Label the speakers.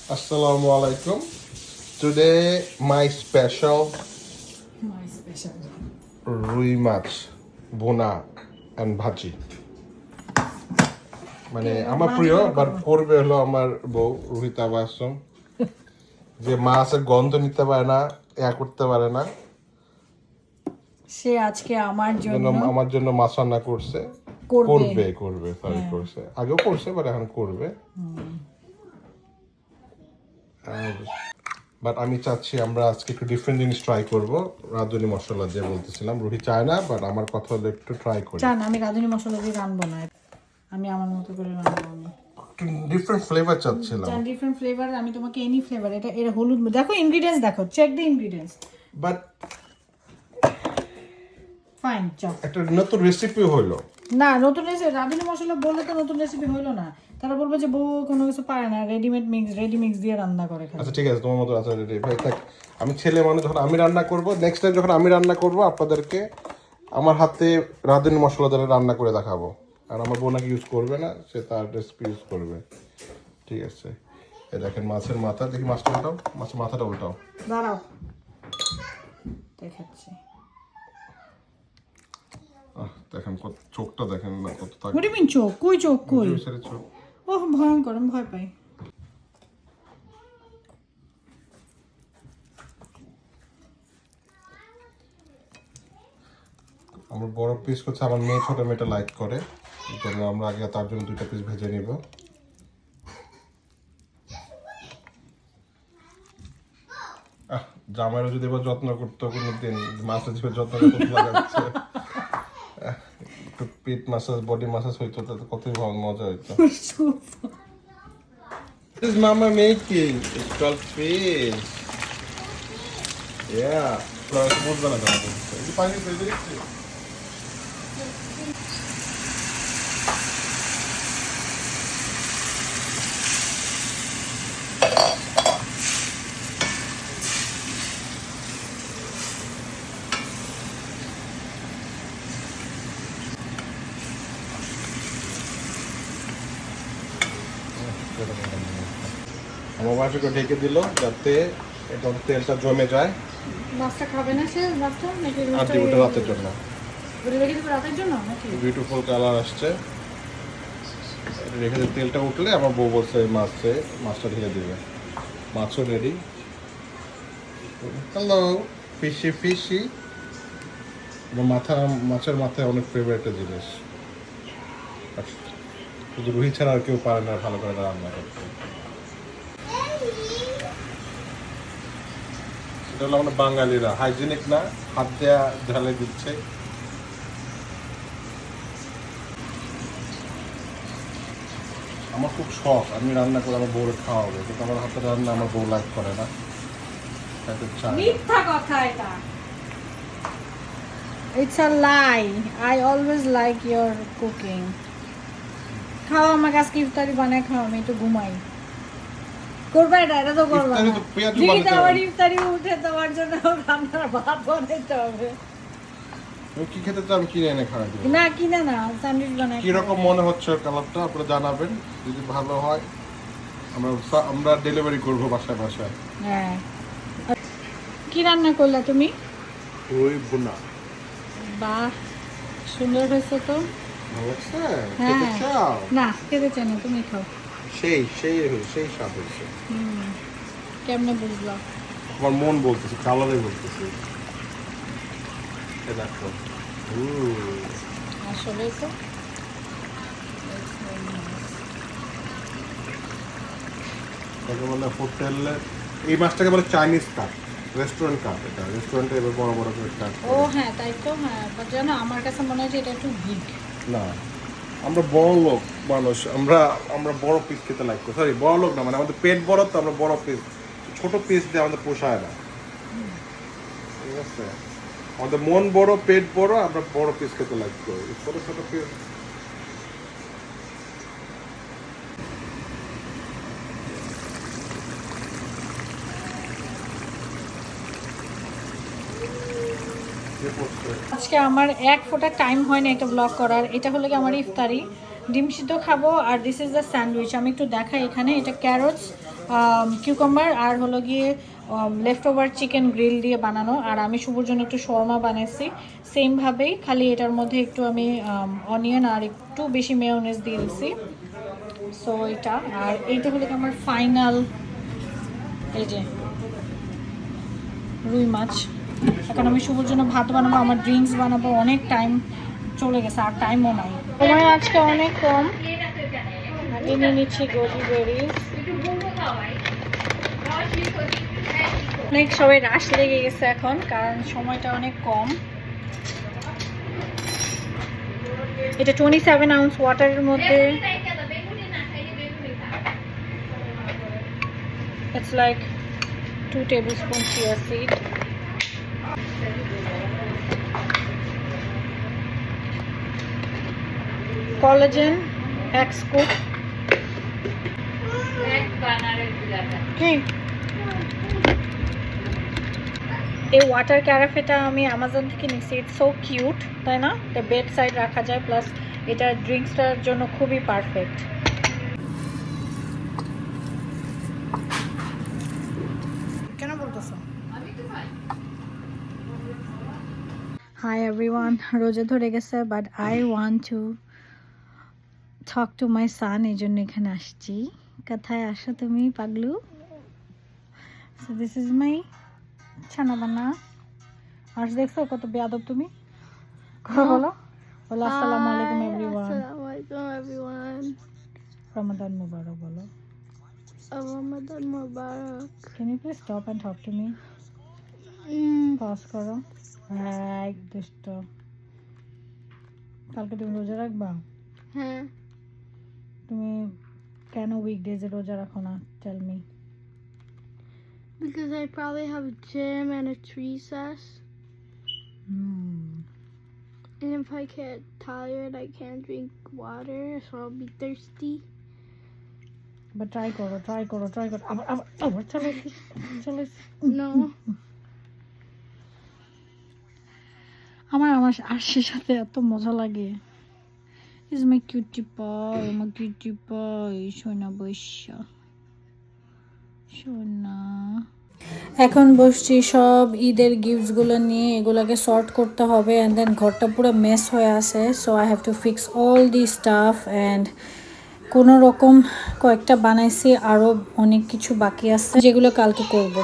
Speaker 1: Assalamu alaikum. Today my special rui mach, bona and bhaji. মানে আমার প্রিয় but করবে হলো আমার বউ রুহিতা বাসম যে মাছের গন্ধ নিতে পারে না করতে পারে না
Speaker 2: সে আজকে আমার
Speaker 1: জন্য মাছ রান্না করছে করবে সরি করছে আগেও করছে বাট এখন করবে বাট আমি চাচ্ছি আমরা আজকে একটু ডিফারেন্ট জিনিস ট্রাই করব রাঁধুনি মশলা দিয়ে বলতেছিলাম রুহি চায় না বাট আমার কথা হলো একটু ট্রাই করি
Speaker 2: জান আমি রাঁধুনি মশলা দিয়ে রান্না না আমি আমার মতো করে রান্না আমি
Speaker 1: ডিফারেন্ট ফ্লেভার চাচ্ছিলাম
Speaker 2: জান ডিফারেন্ট ফ্লেভার আমি তোমাকে এনি ফ্লেভার এটা এর হলুদ দেখো ইনগ্রেডিয়েন্টস দেখো check the ingredients
Speaker 1: but
Speaker 2: fine চল
Speaker 1: একটা নতুন রেসিপি হলো
Speaker 2: না নতুন রেসিপি রাঁধুনি মশলা বললে তো নতুন রেসিপি হলো না তারা বলবে যে বউ কোনো কিছু পারে না রেডি মিক্স দিয়ে রান্না করে খায়
Speaker 1: আচ্ছা ঠিক আছে তোমার মতো আছে রেডি ভাই থাক আমি ছেলে মানুষ যখন আমি রান্না করব নেক্সট টাইম যখন আমি রান্না করব আপনাদেরকে আমার হাতে রাঁধুনি মশলা দিয়ে রান্না করে দেখাবো আর আমার বোন নাকি ইউজ করবে না সে তার রেসিপি ইউজ করবে ঠিক আছে এই দেখেন মাছের মাথা দেখি মাছটা উল্টাও মাছের মাথাটা উল্টাও
Speaker 2: দাঁড়াও দেখাচ্ছি
Speaker 1: দেখেন কত চোখটা দেখেন না কত তাক
Speaker 2: হোয়াট ডু মিন চোখ কই চোখ কই
Speaker 1: ছেড়ে চোখ
Speaker 2: ওহ ভয়ঙ্কর আমি ভয় পাই
Speaker 1: আমার বড় পিস করছে আমার মেয়ে ছোট মেয়েটা লাইক করে এই জন্য আমরা আগে তার জন্য দুইটা পিস ভেজে নিব জামাইরও যদি এবার যত্ন করতো কোনোদিন মাছের ঝিপে যত্ন করতে লাগাচ্ছে একটু পিট মাসাজ বডি মাসাজ হইতো তাতে কতই ভালো মজা হইতো This is Mama making. It's called fish. Yeah. Plus, what's gonna happen? You find it very easy. আমার বাটিকে ঢেকে দিল যাতে এটা তেলটা জমে যায়
Speaker 2: মাছটা খাবে না সে মাছটা নাকি
Speaker 1: আর ডিমটা রাতের জন্য
Speaker 2: ওটা রেখে দেবো রাতের জন্য নাকি
Speaker 1: বিউটিফুল কালার আসছে রেখে দিয়ে তেলটা উঠলে আমার বউ বলছে মাছটা ঢেলে দিবে মাছও রেডি হ্যালো ফিশি মাছের মাথায় অনেক ফেভারিট একটা জিনিস শুধু রুহি ছাড়া আর কেউ পারে না ভালো করে রান্না করতে এটা হলো আমরা বাঙালিরা হাইজেনিক না হাত দেয়া ঢালে দিচ্ছে আমার খুব শখ আমি রান্না করে আমার বউরে খাওয়াবো কিন্তু আমার হাতে রান্না আমার বউ লাইক করে না
Speaker 2: মিথ্যা কথা এটা It's a lie. I always like your cooking. খাও আমাকে আজকে ইফতারি বানায় খাও আমি একটু ঘুমাই করবে এটা তো করবে না জিগিতে আমার ইফতারি উঠে তোমার জন্য রান্নার ভাত বানাইতে হবে
Speaker 1: তুমি কি খেতে চাও আমি কিনে এনে খাওয়া দেবো
Speaker 2: না কিনে না স্যান্ডউইচ বানাই
Speaker 1: কিরকম মনে হচ্ছে কালারটা আপনারা জানাবেন যদি ভালো হয় আমরা ডেলিভারি করবো বাসায়
Speaker 2: হ্যাঁ কি রান্না করলা তুমি
Speaker 1: ওই বোনা
Speaker 2: বাহ সুন্দর হয়েছে তো
Speaker 1: ভালো লাগছে
Speaker 2: হ্যাঁ
Speaker 1: খেতে চাও
Speaker 2: না খেতে চাই না তুমি খাও
Speaker 1: সেই স্বাদ হয়েছে
Speaker 2: কেমনে বুঝলা
Speaker 1: আমার মন বলতেছে কালারে বলতেছে দেখো
Speaker 2: আসলে তো
Speaker 1: এটাকে বলে হোটেলে এই মাছটাকে বলে চাইনিজ কাপ রেস্টুরেন্ট কাপ এটা রেস্টুরেন্টে এবার বড় বড় করে কাপ
Speaker 2: ও হ্যাঁ তাই তো হ্যাঁ বাট জানো আমার কাছে মনে হয় যে এটা একটু বিগ
Speaker 1: না আমরা বড় লোক মানুষ আমরা বড় পিস খেতে লাইক করি সরি বড় লোক না মানে আমাদের পেট বড় তো আমরা বড় পিস ছোট পিস দিয়ে আমাদের পোষায় না ঠিক আছে আমাদের মন বড় পেট বড় আমরা বড় পিস খেতে লাইক করি ছোট ছোট পিস
Speaker 2: আজকে আমার এক ফোঁটা টাইম হয় না একটা ব্লগ করার এটা হলো কি আমার ইফতারি ডিম সিদ্ধ খাবো আর দিস ইজ দ্য স্যান্ডউইচ আমি একটু দেখাই এখানে এটা ক্যারটস কিউকাম্বার আর হলো গিয়ে লেফট ওভার চিকেন গ্রিল দিয়ে বানানো। আর আমি শুভর জন্য একটু শর্মা বানাইছি সেমভাবেই, খালি এটার মধ্যে একটু আমি অনিয়ন আর একটু বেশি মেয়োনেজ দিয়ে দিচ্ছি। সো এটা আর এইটা হলো আমার ফাইনাল, এই যে রুই মাছ। এখন আমি শুভর জন্য ভাত বানাবো, আমার ড্রিঙ্কস বানাবো, অনেক টাইম চলে গেছে আর টাইমও নাই, সময় আজকে অনেক কম। আগে নিয়ে নিচ্ছি গোজি বেরিজ, অনেক সবাই রাশ লেগে গেছে এখন কারণ সময়টা অনেক কম। এটা 27 আউন্স ওয়াটারের মধ্যে, it's like 2 tablespoons chia seed, collagen X scoop, কি এই ওয়াটার ক্যারাফেটা আমি অ্যামাজন থেকে নিচ্ছি। ইটস সো কিউট, তাই না? এটা বেড সাইড রাখা যায়, প্লাস এটা ড্রিঙ্কসটার জন্য খুবই পারফেক্ট। কেন বলতেছো? হাই এভরিওয়ান, রোজা ধরে গেছে but I want to talk to my son, এই জন্য এখানে আসছি। কোথায় আসো তুমি পাগলু? সো দিস ইজ মাই ছানা বানা। আর দেখছো কত বেয়াদব তুমি, কথা বলো, বলো আসসালামু আলাইকুম এভরিওয়ান।
Speaker 3: Assalamu alaikum everyone.
Speaker 2: রমাদান মুবারক বলো।
Speaker 3: Ramadan Mubarak.
Speaker 2: Can you please stop and talk to me? Pause করো। হ্যাঁ দুষ্ট, কালকে তুমি রোজা রাখবা?
Speaker 3: Huh?
Speaker 2: তুমি কেন উইকডেজে রোজা রাখো না? Tell me.
Speaker 3: Because I probably have a gym and a recess. And if I get tired, I can't drink water, so I'll be thirsty.
Speaker 2: But try করো, ট্রাই করো, ট্রাই করো। আবার আবার আবার চলে এসেছি, চলে এসেছি।
Speaker 3: No.
Speaker 2: আমার আমার আরশির সাথে এত মজা লাগে। ইজ মাই কিউটি পাই, আমার কিউটি পাই, সোনা বৈশা সোনা। এখন বসছি সব ঈদের গিফটসগুলো নিয়ে, এগুলোকে সর্ট করতে হবে অ্যান্ড দেন ঘরটা পুরো মেস হয়ে আছে। So I have to fix all the staff and কোনো রকম কয়েকটা বানাইছি, আরও অনেক কিছু বাকি আছে যেগুলো কালকে করব।